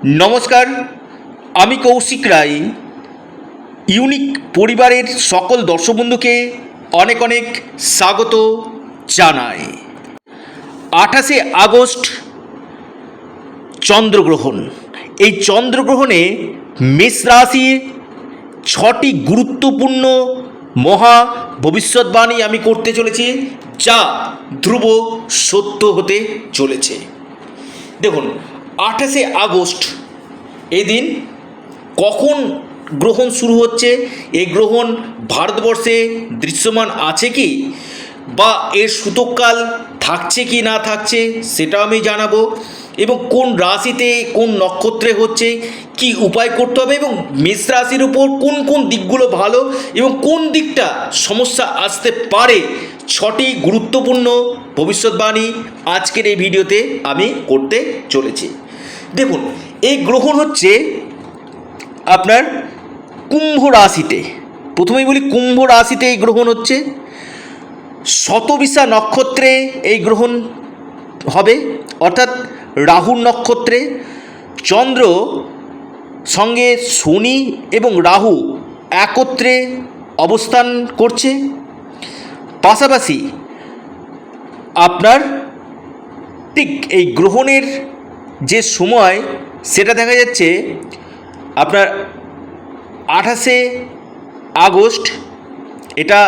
নমস্কার, আমি কৌশিক রায়। ইউনিক পরিবারের সকল দর্শক বন্ধুকে অনেক অনেক স্বাগত জানাই। 28শে আগস্ট চন্দ্রগ্রহণ। এই চন্দ্রগ্রহণে মেষ রাশির 6টি গুরুত্বপূর্ণ মহা ভবিষ্যৎবাণী আমি করতে চলেছি, যা ধ্রুব সত্য হতে চলেছে। দেখুন, 28শে আগস্ট এই দিন কখন গ্রহণ শুরু হচ্ছে, এই গ্রহণ ভারতবর্ষে দৃশ্যমান আছে কি, বা এর সূতককাল থাকছে কি না থাকছে সেটাও আমি জানাবো, এবং কোন রাশিতে কোন নক্ষত্রে হচ্ছে, কি উপায় করতে হবে, এবং মেষ রাশির উপর কোন কোন দিকগুলো ভালো এবং কোন দিকটা সমস্যা আসতে পারে, 6টি গুরুত্বপূর্ণ ভবিষ্যৎবাণী আজকের এই ভিডিওতে আমি করতে চলেছি। দেখুন, এই গ্রহণ হচ্ছে আপনার কুম্ভ রাশিতে। প্রথমেই বলি, কুম্ভ রাশিতে এই গ্রহণ হচ্ছে। শতবিশা নক্ষত্রে এই গ্রহণ হবে, অর্থাৎ রাহুর নক্ষত্রে। চন্দ্র সঙ্গে শনি এবং রাহু একত্রে অবস্থান করছে। পাশাপাশি আপনার ঠিক এই গ্রহণের যে সময় সেটা দেখা যাচ্ছে আপনার 28শে আগস্ট। এটা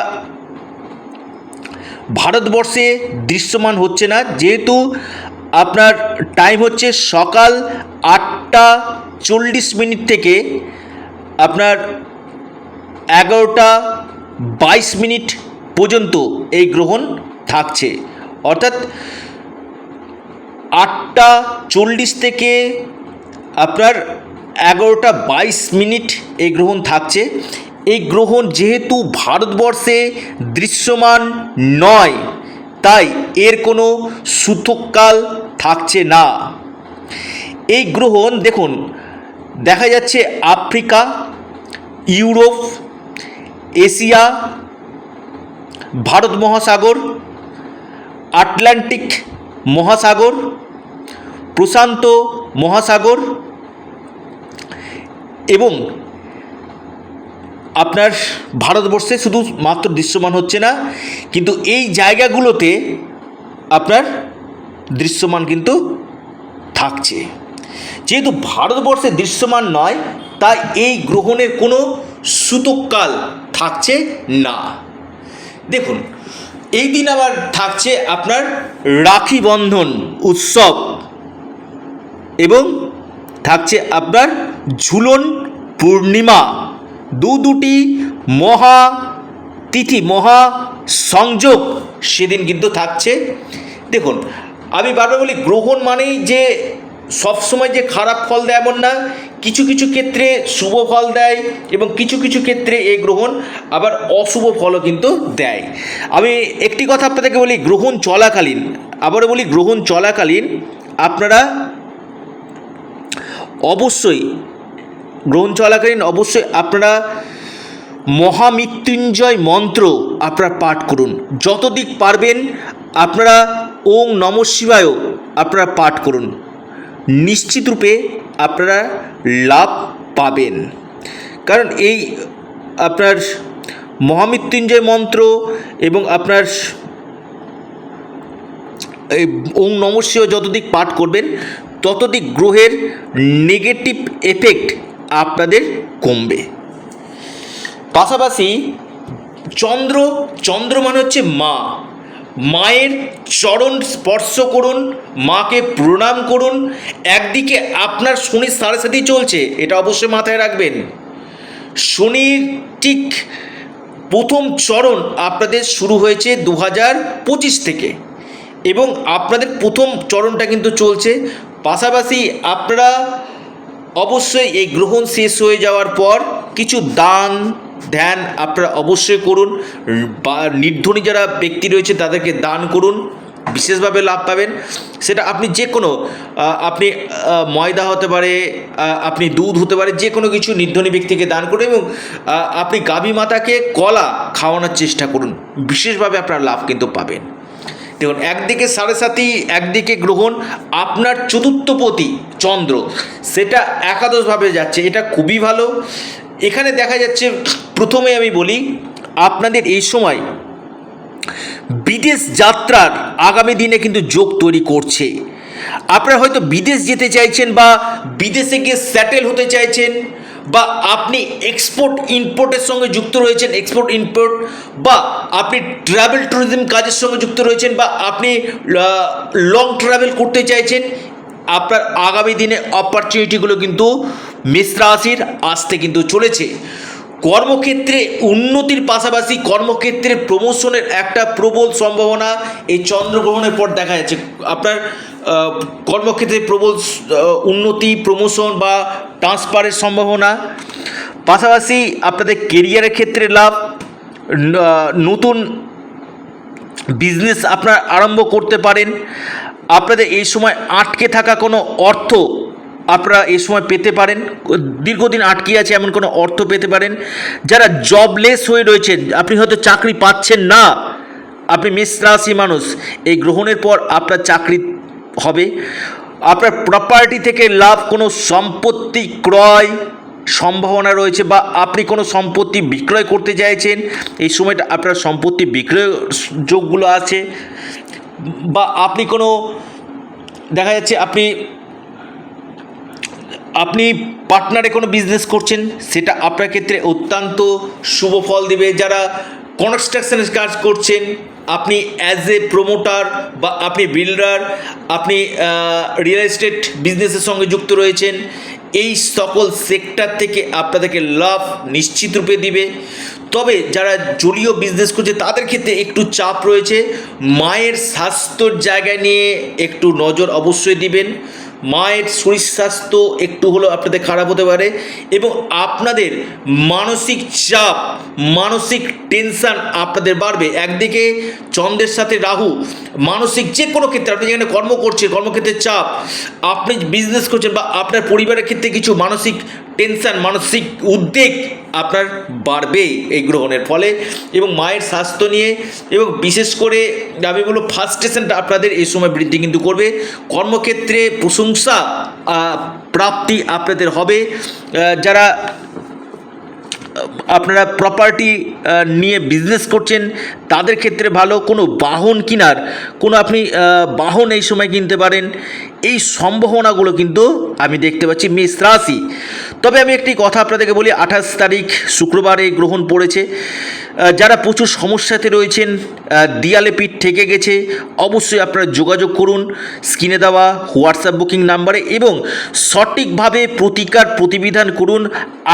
ভারতবর্ষে দৃশ্যমান হচ্ছে না, যেহেতু আপনার টাইম হচ্ছে সকাল 8টা 40 থেকে আপনার 11টা 22 পর্যন্ত এই গ্রহণ থাকছে। অর্থাৎ 8টা 40 থেকে আপনার 11টা 22 এই গ্রহণ থাকছে। এই গ্রহণ যেহেতু ভারতবর্ষে দৃশ্যমান নয়, তাই এর কোনো সূতককাল থাকছে না। এই গ্রহণ দেখুন, দেখা যাচ্ছে আফ্রিকা, ইউরোপ, এশিয়া, ভারত মহাসাগর, আটলান্টিক মহাসাগর, প্রশান্ত মহাসাগর, এবং আপনার ভারতবর্ষে শুধু মাত্র দৃশ্যমান হচ্ছে না, কিন্তু এই জায়গাগুলোতে আপনার দৃশ্যমান কিন্তু থাকছে। যেহেতু ভারতবর্ষে দৃশ্যমান নয়, তাই এই গ্রহণের কোনো সূতককাল থাকছে না। দেখুন, এই দিন আবার থাকছে আপনার রাখি বন্ধন উৎসব, এবং থাকছে আপনার ঝুলন পূর্ণিমা। দুটি মহা তিথি, মহা সংযোগ সেদিন কিন্তু থাকছে। দেখুন, আমি বারবার বলি, গ্রহণ মানেই যে সবসময় যে খারাপ ফল দেয় এমন না। কিছু কিছু ক্ষেত্রে শুভ ফল দেয়, এবং কিছু কিছু ক্ষেত্রে এই গ্রহণ আবার অশুভ ফলও কিন্তু দেয়। আমি একটি কথা আপনাদেরকে বলি, গ্রহণ চলাকালীন, আবারও বলি, গ্রহণ চলাকালীন আপনারা অবশ্যই আপনারা মহামৃত্যুঞ্জয় মন্ত্র আপনারা পাঠ করুন। যতদিক পারবেন আপনারা ওং নমঃ শিবায় আপনারা পাঠ করুন। নিশ্চিত রূপে আপনারা লাভ পাবেন। কারণ এই আপনার মহামৃত্যুঞ্জয় মন্ত্র এবং আপনার এই ওং নমঃ শিবায় যতদিক পাঠ করবেন, ততদিক গ্রহের নেগেটিভ এফেক্ট আপনাদের কমবে। পাশাপাশি চন্দ্র মানে হচ্ছে মা। মায়ের চরণ স্পর্শ করুন, মাকে প্রণাম করুন। একদিকে আপনার শনির সাড়ে চলছে, এটা অবশ্যই মাথায় রাখবেন। শনির ঠিক প্রথম চরণ আপনাদের শুরু হয়েছে 2025 থেকে, এবং আপনাদের প্রথম চরণটা কিন্তু চলছে। পাশাপাশি আপনারা অবশ্যই এই গ্রহণ শেষ হয়ে যাওয়ার পর কিছু দান ধ্যান আপনারা অবশ্যই করুন, বা নির্ধনী যারা ব্যক্তি রয়েছে তাদেরকে দান করুন, বিশেষভাবে লাভ পাবেন। সেটা আপনি যে কোনো, আপনি ময়দা হতে পারে, আপনি দুধ হতে পারে, যে কোনো কিছু নির্ধনী ব্যক্তিকে দান করুন, এবং আপনি গাভী মাতাকে কলা খাওয়ানোর চেষ্টা করুন, বিশেষভাবে আপনারা লাভ কিন্তু পাবেন। দেখুন, একদিকে সাড়ে সাতি, একদিকে গ্রহণ, আপনার চতুর্থপতি চন্দ্র সেটা একাদশভাবে যাচ্ছে, এটা খুবই ভালো। এখানে দেখা যাচ্ছে, প্রথমে আমি বলি আপনাদের এই সময় বিদেশ যাত্রার আগামী দিনে কিন্তু যোগ তৈরি করছে। আপনারা হয়তো বিদেশ যেতে চাইছেন বা বিদেশে গিয়ে সেটেল হতে চাইছেন, বা আপনি এক্সপোর্ট ইম্পোর্টের সঙ্গে যুক্ত রয়েছেন, এক্সপোর্ট ইম্পোর্ট, বা আপনি ট্রাভেল ট্যুরিজম কাজের সঙ্গে যুক্ত রয়েছেন, বা আপনি লং ট্রাভেল করতে চাইছেন। আপনার আগামী দিনে অপরচুনিটিগুলো কিন্তু মেষ রাশির আসতে কিন্তু চলেছে। কর্মক্ষেত্রে উন্নতির পাশাপাশি কর্মক্ষেত্রে প্রমোশনের একটা প্রবল সম্ভাবনা এই চন্দ্রগ্রহণের পর দেখা যাচ্ছে। আপনার কর্মক্ষেত্রে প্রবল উন্নতি, প্রমোশন বা ট্রান্সফারের সম্ভাবনা, পাশাপাশি আপনাদের কেরিয়ারের ক্ষেত্রে লাভ, নতুন বিজনেস আপনারা আরম্ভ করতে পারেন। আপনাদের এই সময় আটকে থাকা কোনো অর্থ আপনারা এই সময় পেতে পারেন, দীর্ঘদিন আটকে আছে এমন কোনো অর্থ পেতে পারেন। যারা জবলেস হয়ে রয়েছেন, আপনি হয়তো চাকরি পাচ্ছেন না, আপনি মেষ রাশি মানুষ, এই গ্রহণের পর আপনার চাকরি হবে। আপনার প্রপার্টি থেকে লাভ, কোনো সম্পত্তি ক্রয় সম্ভাবনা রয়েছে, বা আপনি কোনো সম্পত্তি বিক্রয় করতে চাইছেন, এই সময়টা আপনার সম্পত্তি বিক্রয় যোগগুলো আছে। বা আপনি কোনো, দেখা যাচ্ছে আপনি পার্টনারে কোনো বিজনেস করছেন, সেটা আপনার ক্ষেত্রে অত্যন্ত শুভ ফল দেবে। যারা কনস্ট্রাকশনের কাজ করছেন, আপনি অ্যাজ এ প্রমোটার বা আপনি বিল্ডার, আপনি রিয়েল এস্টেট বিজনেসের সঙ্গে যুক্ত রয়েছেন, এই সকল সেক্টর থেকে আপনাদেরকে লাভ নিশ্চিত রূপে দিবে। তবে যারা জলীয় বিজনেস করছে তাদের ক্ষেত্রে একটু চাপ রয়েছে। মায়ের স্বাস্থ্যর জায়গা নিয়ে একটু নজর অবশ্যই দিবেন। মায়ের শরীর স্বাস্থ্য একটু হলেও আপনাদের খারাপ হতে পারে, এবং আপনাদের মানসিক চাপ, মানসিক টেনশান আপনাদের বাড়বে। একদিকে চন্দ্রের সাথে রাহু, মানসিক যে কোনো ক্ষেত্রে, আপনি যেখানে কর্ম করছেন, কর্মক্ষেত্রে চাপ, আপনি বিজনেস করছেন, বা আপনার পরিবারের ক্ষেত্রে কিছু মানসিক টেনশান, মানসিক উদ্বেগ আপনার বাড়বে এই গ্রহণের ফলে। এবং মায়ের স্বাস্থ্য নিয়ে, এবং বিশেষ করে আমি বলবো ফার্স্টেশনটা আপনাদের এই সময় বৃদ্ধি কিন্তু করবে। কর্মক্ষেত্রে প্রশংসা প্রাপ্তি আপনাদের হবে। যারা আপনারা প্রপার্টি নিয়ে বিজনেস করছেন তাদের ক্ষেত্রে ভালো। কোনো বাহন কেনার, কোনো আপনি বাহন এই সময় কিনতে পারেন, এই সম্ভাবনাগুলো কিন্তু আমি দেখতে পাচ্ছি মেষ রাশি। তবে আমি একটি কথা আপনাদেরকে বলি, 28 তারিখ শুক্রবার এই গ্রহণ পড়েছে। যারা প্রচুর সমস্যাতে রয়েছেন, দেয়ালে পিঠ ঠেকে গেছে, অবশ্যই আপনারা যোগাযোগ করুন স্ক্রিনে দেওয়া হোয়াটসঅ্যাপ বুকিং নাম্বারে, এবং সঠিকভাবে প্রতিকার প্রতিবিধান করুন।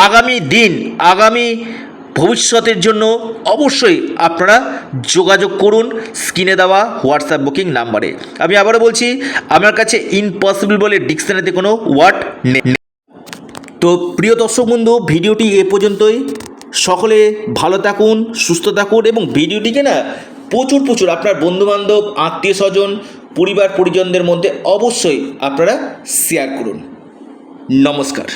আগামী দিন, আগামী ভবিষ্যতের জন্য অবশ্যই আপনারা যোগাযোগ করুন স্ক্রিনে দেওয়া হোয়াটসঅ্যাপ বুকিং নাম্বারে। আমি আবারও বলছি, আমার কাছে ইম্পসিবল বলে ডিকশনারিতে কোনো ওয়ার্ড নেই। তো প্রিয় দর্শক বন্ধু, ভিডিওটি এ পর্যন্তই। সকলে ভালো থাকুন, সুস্থ থাকুন, এবং ভিডিওটিকে না প্রচুর আপনার বন্ধুবান্ধব, আত্মীয় স্বজন, পরিবার পরিজনদের মধ্যে অবশ্যই আপনারা শেয়ার করুন। নমস্কার।